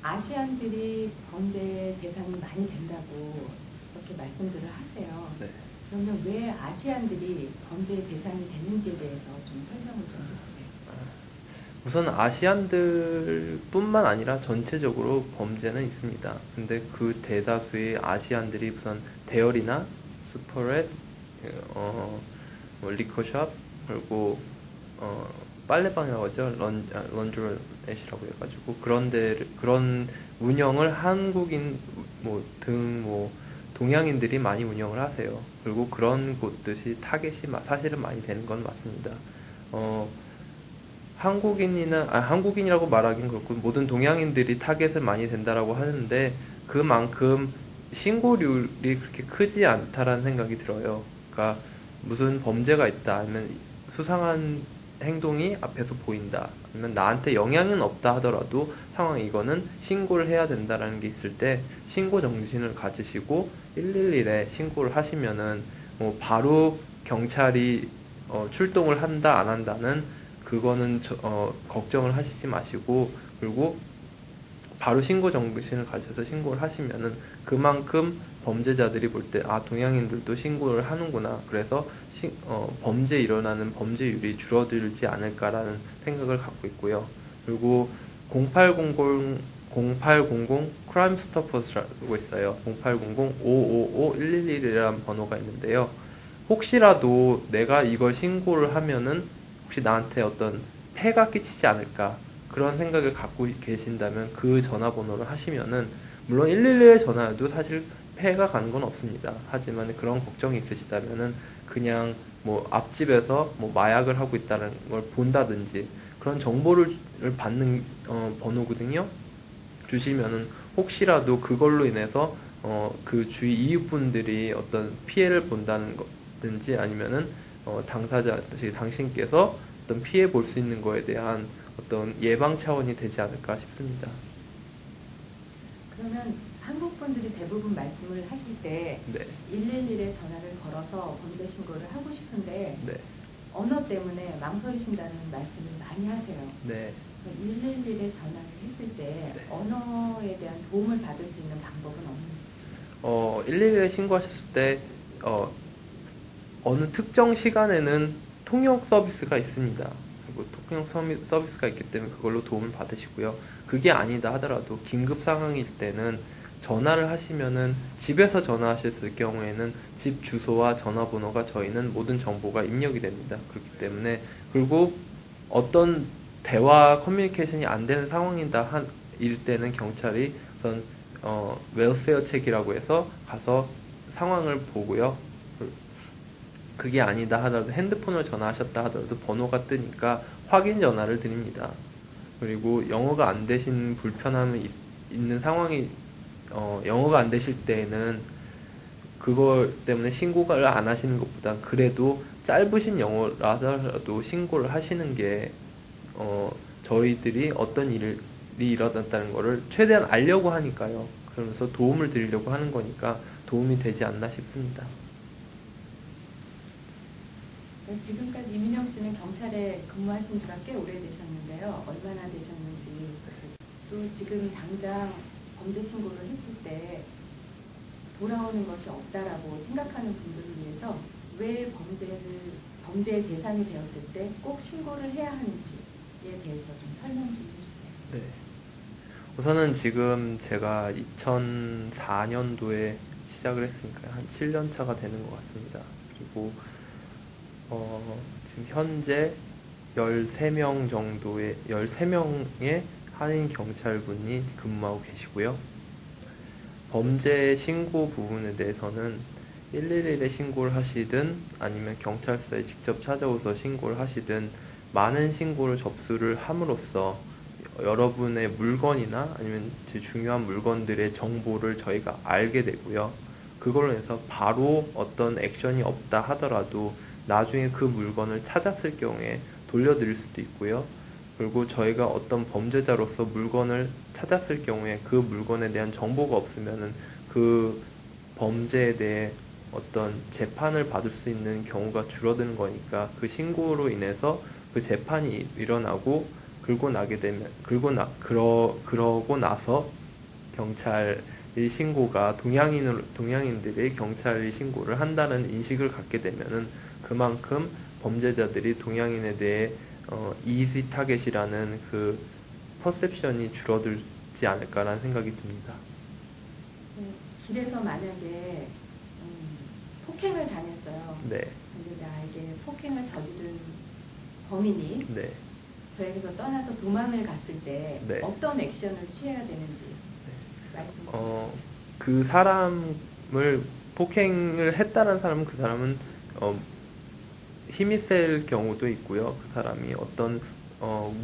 아시안들이 범죄 대상이 많이 된다고 그렇게 말씀들을 하세요. 네. 그러면 왜 아시안들이 범죄 대상이 되는지에 대해서 좀 설명을 좀 해주세요. 우선 아시안들뿐만 아니라 전체적으로 범죄는 있습니다. 근데 그 대다수의 아시안들이 우선 대열이나 슈퍼렛, 뭐 리커샵, 그리고 빨래방이라고 하죠. 런드렛이라고 해가지고 그런 운영을 한국인 뭐 동양인들이 많이 운영을 하세요. 그리고 그런 곳들이 타겟이 사실은 많이 되는 건 맞습니다. 한국인이라고 말하긴 그렇고 모든 동양인들이 타겟을 많이 된다라고 하는데 그만큼 신고률이 그렇게 크지 않다라는 생각이 들어요. 그러니까 무슨 범죄가 있다 아니면 수상한 행동이 앞에서 보인다 아니면 나한테 영향은 없다 하더라도 상황이 이거는 신고를 해야 된다라는 게 있을 때 신고 정신을 가지시고 111에 신고를 하시면은 뭐 바로 경찰이 출동을 한다 안 한다는 그거는 걱정을 하시지 마시고, 그리고 바로 신고 정신을 가져서 신고를 하시면은 그만큼 범죄자들이 볼 때 아 동양인들도 신고를 하는구나, 그래서 범죄 일어나는 범죄율이 줄어들지 않을까라는 생각을 갖고 있고요. 그리고 0800 크라임 스토퍼스라고 있어요. 0800-555-111이라는 번호가 있는데요. 혹시라도 내가 이걸 신고를 하면은 혹시 나한테 어떤 폐가 끼치지 않을까 그런 생각을 갖고 계신다면 그 전화번호를 하시면은 물론 111에 전화해도 사실 폐가 가는 건 없습니다. 하지만 그런 걱정이 있으시다면은 그냥 뭐 앞집에서 뭐 마약을 하고 있다는 걸 본다든지 그런 정보를 받는 번호거든요. 주시면은 혹시라도 그걸로 인해서 그 주위 이웃분들이 어떤 피해를 본다는 거든지 아니면은 당사자 당신께서 어떤 피해 볼 수 있는 거에 대한 어떤 예방 차원이 되지 않을까 싶습니다. 그러면 한국 분들이 대부분 말씀을 하실 때 네. 111에 전화를 걸어서 범죄 신고를 하고 싶은데 네. 언어 때문에 망설이신다는 말씀을 많이 하세요. 네. 111에 전화를 했을 때 네. 언어에 대한 도움을 받을 수 있는 방법은 없는지? 111에 신고하셨을 때 어느 특정 시간에는 통역 서비스가 있습니다. 그리고 통역 서비스가 있기 때문에 그걸로 도움을 받으시고요. 그게 아니다 하더라도 긴급 상황일 때는 전화를 하시면은 집에서 전화하셨을 경우에는 집 주소와 전화번호가 저희는 모든 정보가 입력이 됩니다. 그렇기 때문에 그리고 어떤 대화 커뮤니케이션이 안 되는 상황이다 일 때는 경찰이 우선 웰페어 체크라고 해서 가서 상황을 보고요. 그게 아니다 하더라도 핸드폰으로 전화하셨다 하더라도 번호가 뜨니까 확인 전화를 드립니다. 그리고 영어가 안 되신 불편함이 있는 상황이 영어가 안 되실 때에는 그거 때문에 신고를 안 하시는 것보다 그래도 짧으신 영어라도 신고를 하시는 게 저희들이 어떤 일이 일어났다는 거를 최대한 알려고 하니까요. 그러면서 도움을 드리려고 하는 거니까 도움이 되지 않나 싶습니다. 지금까지 이민영 씨는 경찰에 근무하신 지가 꽤 오래되셨는데요. 얼마나 되셨는지, 또 지금 당장 범죄 신고를 했을 때 돌아오는 것이 없다라고 생각하는 분들을 위해서 왜 범죄의 대상이 되었을 때 꼭 신고를 해야 하는지에 대해서 좀 설명 좀 해주세요. 네. 우선은 지금 제가 2004년도에 시작을 했으니까 한 7년 차가 되는 것 같습니다. 그리고 지금 현재 13명의 한인 경찰분이 근무하고 계시고요. 범죄 신고 부분에 대해서는 111에 신고를 하시든 아니면 경찰서에 직접 찾아오서 신고를 하시든 많은 신고를 접수를 함으로써 여러분의 물건이나 아니면 제 중요한 물건들의 정보를 저희가 알게 되고요. 그걸로 해서 바로 어떤 액션이 없다 하더라도 나중에 그 물건을 찾았을 경우에 돌려드릴 수도 있고요. 그리고 저희가 어떤 범죄자로서 물건을 찾았을 경우에 그 물건에 대한 정보가 없으면은 그 범죄에 대해 어떤 재판을 받을 수 있는 경우가 줄어드는 거니까 그 신고로 인해서 그 재판이 일어나고 그러고 나서 경찰의 신고가 동양인들이 경찰의 신고를 한다는 인식을 갖게 되면은 그만큼 범죄자들이 동양인에 대해 이지 타겟이라는 그 퍼셉션이 줄어들지 않을까라는 생각이 듭니다. 길에서 만약에 폭행을 당했어요. 네, 근데 나에게 폭행을 저지른 범인이 네. 저에게서 떠나서 도망을 갔을 때 네. 어떤 액션을 취해야 되는지 말씀 좀 해주세요. 그 사람을 폭행을 했다는 사람은 그 사람은 힘이 셀 경우도 있고요. 그 사람이 어떤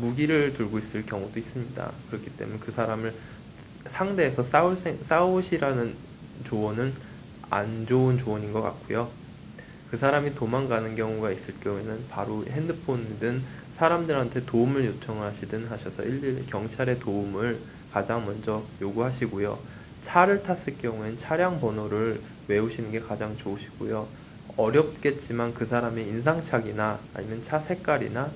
무기를 들고 있을 경우도 있습니다. 그렇기 때문에 그 사람을 상대해서 싸우시라는 조언은 안 좋은 조언인 것 같고요. 그 사람이 도망가는 경우가 있을 경우에는 바로 핸드폰이든 사람들한테 도움을 요청을 하시든 하셔서 일일이 경찰의 도움을 가장 먼저 요구하시고요. 차를 탔을 경우엔 차량 번호를 외우시는 게 가장 좋으시고요. 어렵겠지만 그 사람의 인상착이나 아니면 차 색깔이나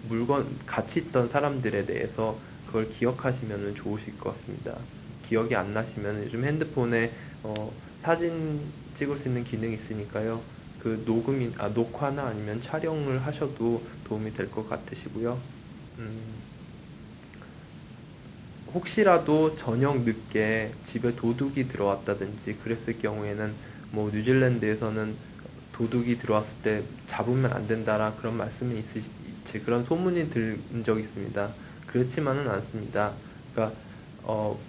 물건 같이 있던 사람들에 대해서 그걸 기억하시면 좋으실 것 같습니다. 기억이 안 나시면 요즘 핸드폰에 사진 찍을 수 있는 기능이 있으니까요. 그 녹화나 아니면 촬영을 하셔도 도움이 될 것 같으시고요. 혹시라도 저녁 늦게 집에 도둑이 들어왔다든지 그랬을 경우에는 뭐 뉴질랜드에서는 도둑이 들어왔을 때 잡으면 안 된다라 그런 말씀이 그런 소문이 들은 적이 있습니다. 그렇지만은 않습니다. 그러니까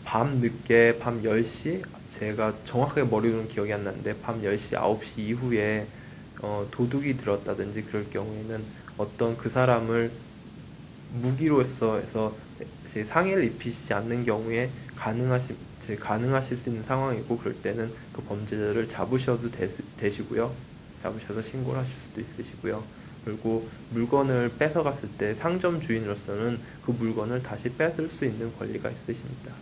밤 늦게 밤 10시 제가 정확하게 머리로는 기억이 안 나는데 밤 10시 9시 이후에 도둑이 들었다든지 그럴 경우에는 어떤 그 사람을 무기로 해서 제 상해를 입히시지 않는 경우에 가능하실 수 있는 상황이고 그럴 때는 그 범죄자를 잡으셔도 되시고요. 잡으셔서 신고를 하실 수도 있으시고요. 그리고 물건을 뺏어갔을 때 상점 주인으로서는 그 물건을 다시 뺏을 수 있는 권리가 있으십니다.